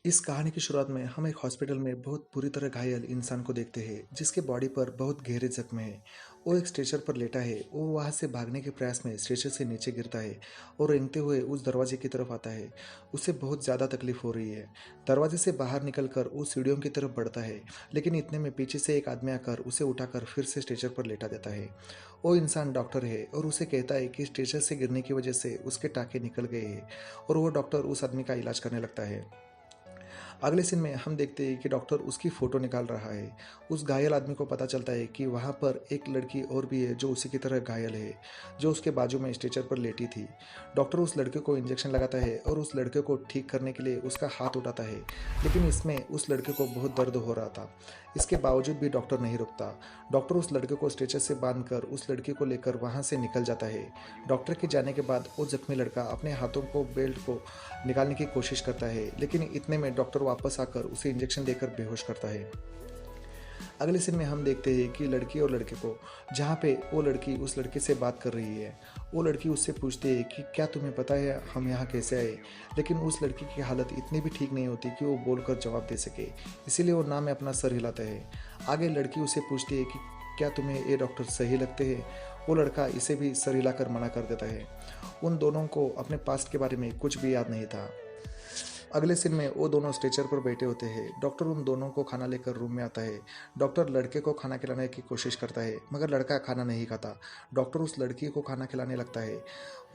इस कहानी की शुरुआत में हम एक हॉस्पिटल में बहुत बुरी तरह घायल इंसान को देखते हैं जिसके बॉडी पर बहुत गहरे जख्म हैं। वो एक स्ट्रेचर पर लेटा है। वो वहां से भागने के प्रयास में स्ट्रेचर से नीचे गिरता है और रेंगते हुए उस दरवाजे की तरफ आता है। उसे बहुत ज़्यादा तकलीफ हो रही है। दरवाजे से बाहर निकलकर वो सीढ़ियों की तरफ बढ़ता है, लेकिन इतने में पीछे से एक आदमी आकर उसे उठाकर फिर से स्ट्रेचर पर लेटा देता है। वो इंसान डॉक्टर है और उसे कहता है कि स्ट्रेचर से गिरने की वजह से उसके टाँके निकल गए हैं और वो डॉक्टर उस आदमी का इलाज करने लगता है। अगले सीन में हम देखते हैं कि डॉक्टर उसकी फ़ोटो निकाल रहा है। उस घायल आदमी को पता चलता है कि वहाँ पर एक लड़की और भी है जो उसी की तरह घायल है, जो उसके बाजू में स्ट्रेचर पर लेटी थी। डॉक्टर उस लड़के को इंजेक्शन लगाता है और उस लड़के को ठीक करने के लिए उसका हाथ उठाता है, लेकिन इसमें उस लड़के को बहुत दर्द हो रहा था। इसके बावजूद भी डॉक्टर नहीं रुकता। डॉक्टर उस लड़के को स्ट्रेचर से बांधकर उस लड़की को लेकर वहाँ से निकल जाता है। डॉक्टर के जाने के बाद वो जख्मी लड़का अपने हाथों को बेल्ट को निकालने की कोशिश करता है, लेकिन इतने में डॉक्टर वापस आकर उसे इंजेक्शन देकर बेहोश करता है। अगले सीन में हम देखते हैं कि लड़की और लड़के को, जहाँ पे वो लड़की उस लड़के से बात कर रही है। वो लड़की उससे पूछती है कि क्या तुम्हें पता है हम यहाँ कैसे आए, लेकिन उस लड़की की हालत इतनी भी ठीक नहीं होती कि वो बोलकर जवाब दे सके, इसीलिए वो ना में अपना सर हिलाता है। आगे लड़की उसे पूछती है कि क्या तुम्हें ये डॉक्टर सही लगते हैं। वो लड़का इसे भी सर हिलाकर मना कर देता है। उन दोनों को अपने पास्ट के बारे में कुछ भी याद नहीं था। अगले सीन में वो दोनों स्ट्रेचर पर बैठे होते हैं। डॉक्टर उन दोनों को खाना लेकर रूम में आता है। डॉक्टर लड़के को खाना खिलाने की कोशिश करता है, मगर लड़का खाना नहीं खाता। डॉक्टर उस लड़की को खाना खिलाने लगता है।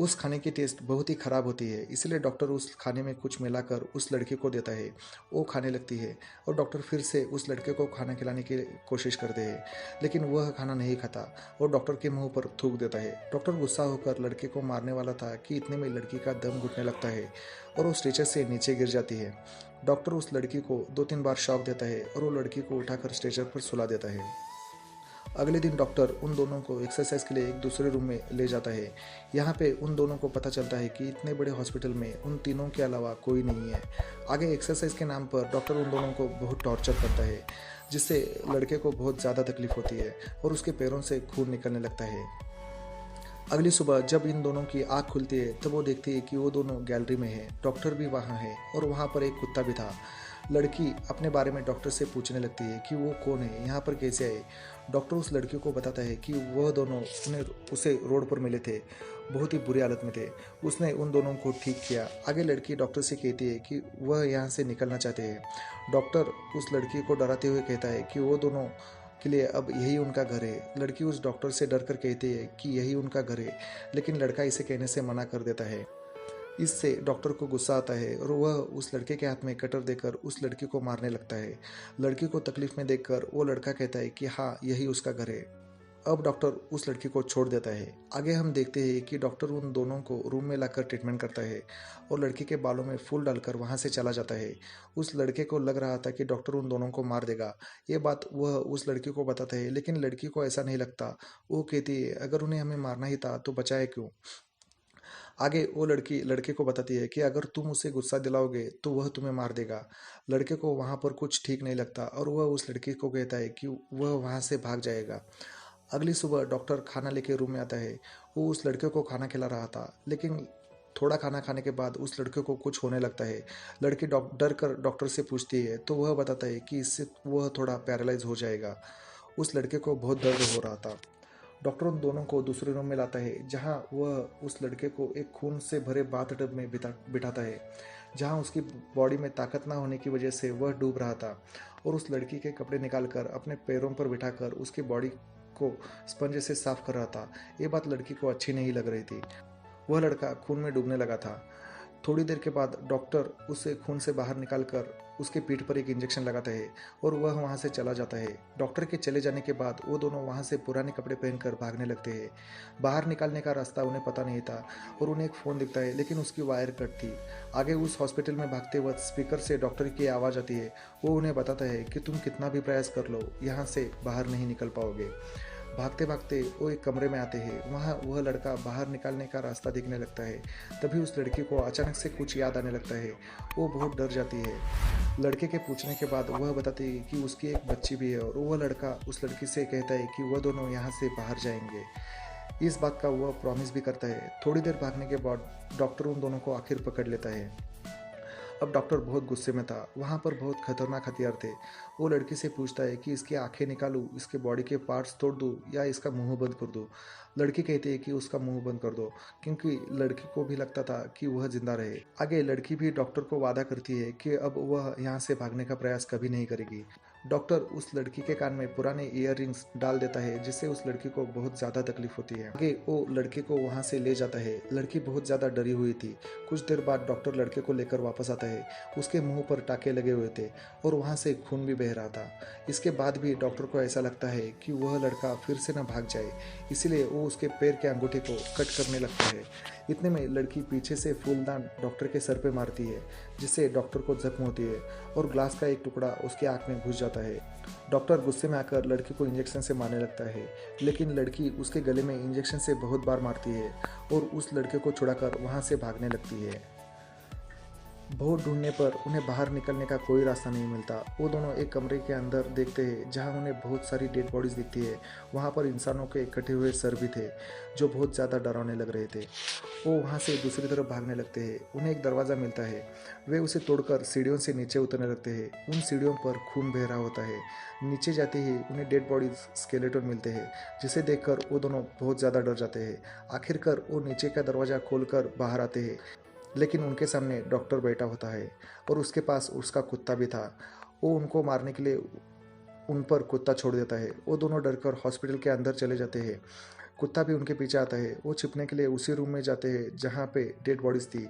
उस खाने की टेस्ट बहुत ही ख़राब होती है, इसलिए डॉक्टर उस खाने में कुछ मिलाकर उस लड़की को देता है। वो खाने लगती है और डॉक्टर फिर से उस लड़के को खाना खिलाने की कोशिश करते हैं, लेकिन वह खाना नहीं खाता और डॉक्टर के मुंह पर थूक देता है। डॉक्टर गुस्सा होकर लड़के को मारने वाला था कि इतने में लड़की का दम घुटने लगता है और वो स्ट्रेचर से नीचे गिर जाती है। डॉक्टर उस लड़की को 2-3 बार शॉक देता है और वो लड़की को उठाकर स्ट्रेचर पर सुला देता है। अगले दिन डॉक्टर उन दोनों को एक्सरसाइज के लिए एक दूसरे रूम में ले जाता है। यहाँ पे उन दोनों को पता चलता है कि इतने बड़े हॉस्पिटल में उन तीनों के अलावा कोई नहीं है। आगे एक्सरसाइज के नाम पर डॉक्टर उन दोनों को बहुत टॉर्चर करता है, जिससे लड़के को बहुत ज़्यादा तकलीफ होती है और उसके पैरों से खून निकलने लगता है। अगली सुबह जब इन दोनों की आँख खुलती है तब वो देखती है कि वो दोनों गैलरी में है। डॉक्टर भी वहाँ है और वहाँ पर एक कुत्ता भी था। लड़की अपने बारे में डॉक्टर से पूछने लगती है कि वो कौन है, यहाँ पर कैसे आए। डॉक्टर उस लड़की को बताता है कि वह दोनों उसे रोड पर मिले थे, बहुत ही बुरी हालत में थे। उसने उन दोनों को ठीक किया। आगे लड़की डॉक्टर से कहती है कि वह यहाँ से निकलना चाहते हैं। डॉक्टर उस लड़की को डराते हुए कहता है कि वो दोनों के लिए अब यही उनका घर है। लड़की उस डॉक्टर से डर कर कहती है कि यही उनका घर है, लेकिन लड़का इसे कहने से मना कर देता है। इससे डॉक्टर को गुस्सा आता है और वह उस लड़के के हाथ में कटर देकर उस लड़की को मारने लगता है। लड़की को तकलीफ में देखकर वो लड़का कहता है कि हाँ, यही उसका घर है। अब डॉक्टर उस लड़की को छोड़ देता है। आगे हम देखते हैं कि डॉक्टर उन दोनों को रूम में लाकर ट्रीटमेंट करता है और लड़की के बालों में फूल डालकर वहाँ से चला जाता है। उस लड़के को लग रहा था कि डॉक्टर उन दोनों को मार देगा। ये बात वह उस लड़की को बताता है, लेकिन लड़की को ऐसा नहीं लगता। वो कहती है अगर उन्हें हमें मारना ही था तो बचाए क्यों। आगे वो लड़की लड़के को बताती है कि अगर तुम उसे गुस्सा दिलाओगे तो वह तुम्हें मार देगा। लड़के को वहाँ पर कुछ ठीक नहीं लगता और वह उस लड़की को कहता है कि वह वहाँ से भाग जाएगा। अगली सुबह डॉक्टर खाना लेके रूम में आता है। वो उस लड़के को खाना खिला रहा था, लेकिन थोड़ा खाना खाने के बाद उस लड़के को कुछ होने लगता है। लड़की डर कर डॉक्टर से पूछती है तो वह बताता है कि इससे वह थोड़ा पैरालाइज हो जाएगा। उस लड़के को बहुत दर्द हो रहा था। डॉक्टर उन दोनों को दूसरे रूम में लाता है, जहां वह उस लड़के को एक खून से भरे बाथटब में बिठाता है, जहां उसकी बॉडी में ताकत ना होने की वजह से वह डूब रहा था, और उस लड़की के कपड़े निकालकर अपने पैरों पर बिठाकर उसकी बॉडी को स्पंज से साफ कर रहा था। ये बात लड़की को अच्छी नहीं लग रही थी। वह लड़का खून में डूबने लगा था। थोड़ी देर के बाद डॉक्टर उसे खून से बाहर निकालकर उसके पीठ पर एक इंजेक्शन लगाता है और वह वहाँ से चला जाता है। डॉक्टर के चले जाने के बाद वो दोनों वहाँ से पुराने कपड़े पहनकर भागने लगते हैं। बाहर निकालने का रास्ता उन्हें पता नहीं था और उन्हें एक फ़ोन दिखता है, लेकिन उसकी वायर कट थी। आगे उस हॉस्पिटल में भागते वक्त स्पीकर से डॉक्टर की आवाज़ आती है। वो उन्हें बताता है कि तुम कितना भी प्रयास कर लो, यहाँ से बाहर नहीं निकल पाओगे। भागते भागते वो एक कमरे में आते हैं। वहाँ वह लड़का बाहर निकालने का रास्ता देखने लगता है। तभी उस लड़की को अचानक से कुछ याद आने लगता है। वो बहुत डर जाती है। लड़के के पूछने के बाद वह बताती है कि उसकी एक बच्ची भी है, और वह लड़का उस लड़की से कहता है कि वह दोनों यहाँ से बाहर जाएंगे। इस बात का वह प्रॉमिस भी करता है। थोड़ी देर भागने के बाद डॉक्टर उन दोनों को आखिर पकड़ लेता है। अब डॉक्टर बहुत गुस्से में था। वहाँ पर बहुत खतरनाक हथियार थे। वो लड़की से पूछता है कि इसकी आंखें निकालूं, इसके बॉडी के पार्ट्स तोड़ दूं या इसका मुंह बंद कर दूं। लड़की कहती है कि उसका मुंह बंद कर दो, क्योंकि लड़की को भी लगता था कि वह जिंदा रहे। आगे लड़की भी डॉक्टर को वादा करती है कि अब वह यहाँ से भागने का प्रयास कभी नहीं करेगी। डॉक्टर उस लड़की के कान में पुराने इयररिंग्स डाल देता है, जिससे उस लड़की को बहुत ज़्यादा तकलीफ होती है। आगे वो लड़के को वहाँ से ले जाता है। लड़की बहुत ज़्यादा डरी हुई थी। कुछ देर बाद डॉक्टर लड़के को लेकर वापस आता है। उसके मुंह पर टाके लगे हुए थे और वहाँ से खून भी बह रहा था। इसके बाद भी डॉक्टर को ऐसा लगता है कि वह लड़का फिर से न भाग जाए, इसलिए वो उसके पैर के अंगूठे को कट करने लगता है। इतने में लड़की पीछे से फूलदान डॉक्टर के सर पे मारती है, जिससे डॉक्टर को जख्म होती है और ग्लास का एक टुकड़ा उसके आंख में घुस जाता है। डॉक्टर गुस्से में आकर लड़की को इंजेक्शन से मारने लगता है, लेकिन लड़की उसके गले में इंजेक्शन से बहुत बार मारती है और उस लड़के को छुड़ाकर वहाँ से भागने लगती है। बहुत ढूंढने पर उन्हें बाहर निकलने का कोई रास्ता नहीं मिलता। वो दोनों एक कमरे के अंदर देखते हैं जहां उन्हें बहुत सारी डेड बॉडीज दिखती है। वहां पर इंसानों के कटे हुए सर भी थे, जो बहुत ज़्यादा डरावने लग रहे थे। वो वहां से दूसरी तरफ भागने लगते हैं। उन्हें एक दरवाज़ा मिलता है। वे उसे तोड़कर सीढ़ियों से नीचे उतरने लगते हैं। उन सीढ़ियों पर खून बह रहा होता है। नीचे जाते ही उन्हें डेड बॉडीज स्केलेटन मिलते हैं, जिसे देखकर वो दोनों बहुत ज़्यादा डर जाते हैं। आखिरकार वो नीचे का दरवाज़ा खोलकर बाहर आते हैं, लेकिन उनके सामने डॉक्टर बैठा होता है और उसके पास उसका कुत्ता भी था। वो उनको मारने के लिए उन पर कुत्ता छोड़ देता है। वो दोनों डरकर हॉस्पिटल के अंदर चले जाते हैं। कुत्ता भी उनके पीछे आता है। वो छिपने के लिए उसी रूम में जाते हैं जहाँ पे डेड बॉडीज थी।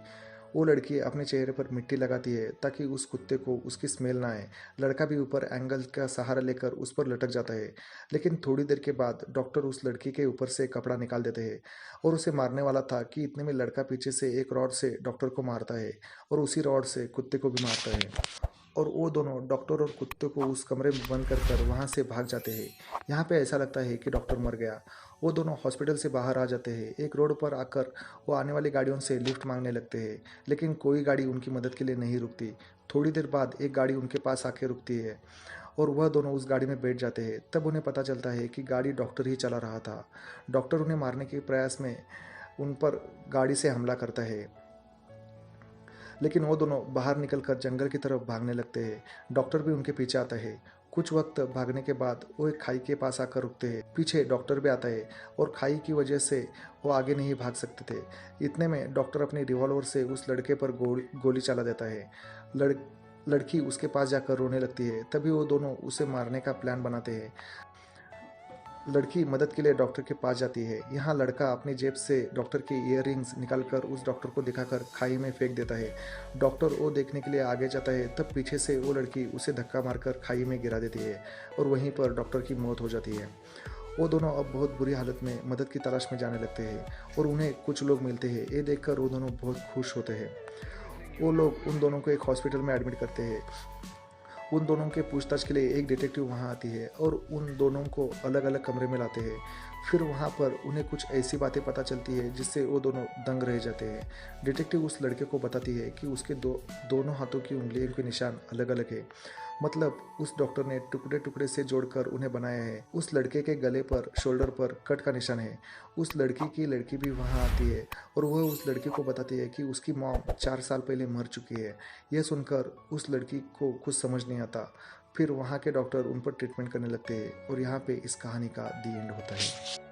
वो लड़की अपने चेहरे पर मिट्टी लगाती है ताकि उस कुत्ते को उसकी स्मेल ना आए। लड़का भी ऊपर एंगल का सहारा लेकर उस पर लटक जाता है, लेकिन थोड़ी देर के बाद डॉक्टर उस लड़की के ऊपर से कपड़ा निकाल देते हैं और उसे मारने वाला था कि इतने में लड़का पीछे से एक रॉड से डॉक्टर को मारता है और उसी रॉड से कुत्ते को भी मारता है और वो दोनों डॉक्टर और कुत्ते को उस कमरे में बंद कर वहाँ से भाग जाते हैं। यहाँ पे ऐसा लगता है कि डॉक्टर मर गया। वो दोनों हॉस्पिटल से बाहर आ जाते हैं। एक रोड पर आकर वो आने वाली गाड़ियों से लिफ्ट मांगने लगते हैं, लेकिन कोई गाड़ी उनकी मदद के लिए नहीं रुकती। थोड़ी देर बाद एक गाड़ी उनके पास आके रुकती है और वह दोनों उस गाड़ी में बैठ जाते हैं। तब उन्हें पता चलता है कि गाड़ी डॉक्टर ही चला रहा था। डॉक्टर उन्हें मारने के प्रयास में उन पर गाड़ी से हमला करता है, लेकिन वो दोनों बाहर निकलकर जंगल की तरफ भागने लगते हैं। डॉक्टर भी उनके पीछे आता है। कुछ वक्त भागने के बाद वो एक खाई के पास आकर रुकते हैं। पीछे डॉक्टर भी आता है और खाई की वजह से वो आगे नहीं भाग सकते थे। इतने में डॉक्टर अपनी रिवॉल्वर से उस लड़के पर गोली चला देता है। लड़की उसके पास जाकर रोने लगती है। तभी वो दोनों उसे मारने का प्लान बनाते हैं। लड़की मदद के लिए डॉक्टर के पास जाती है। यहाँ लड़का अपनी जेब से डॉक्टर के इयररिंग्स निकालकर उस डॉक्टर को दिखाकर खाई में फेंक देता है। डॉक्टर वो देखने के लिए आगे जाता है, तब पीछे से वो लड़की उसे धक्का मारकर खाई में गिरा देती है और वहीं पर डॉक्टर की मौत हो जाती है। वो दोनों अब बहुत बुरी हालत में मदद की तलाश में जाने लगते हैं और उन्हें कुछ लोग मिलते हैं। ये देखकर वो दोनों बहुत खुश होते हैं। वो लोग उन दोनों को एक हॉस्पिटल में एडमिट करते हैं। उन दोनों के पूछताछ के लिए एक डिटेक्टिव वहां आती है और उन दोनों को अलग अलग कमरे में लाते हैं। फिर वहां पर उन्हें कुछ ऐसी बातें पता चलती है जिससे वो दोनों दंग रह जाते हैं। डिटेक्टिव उस लड़के को बताती है कि उसके दोनों हाथों की उंगलियों के निशान अलग अलग है। मतलब उस डॉक्टर ने टुकड़े टुकड़े से जोड़कर उन्हें बनाया है। उस लड़के के गले पर, शोल्डर पर कट का निशान है। उस लड़की की लड़की भी वहाँ आती है और वह उस लड़की को बताती है कि उसकी मॉम 4 साल पहले मर चुकी है। यह सुनकर उस लड़की को कुछ समझ नहीं आता। फिर वहाँ के डॉक्टर उन पर ट्रीटमेंट करने लगते हैं और यहाँ पे इस कहानी का दी एंड होता है।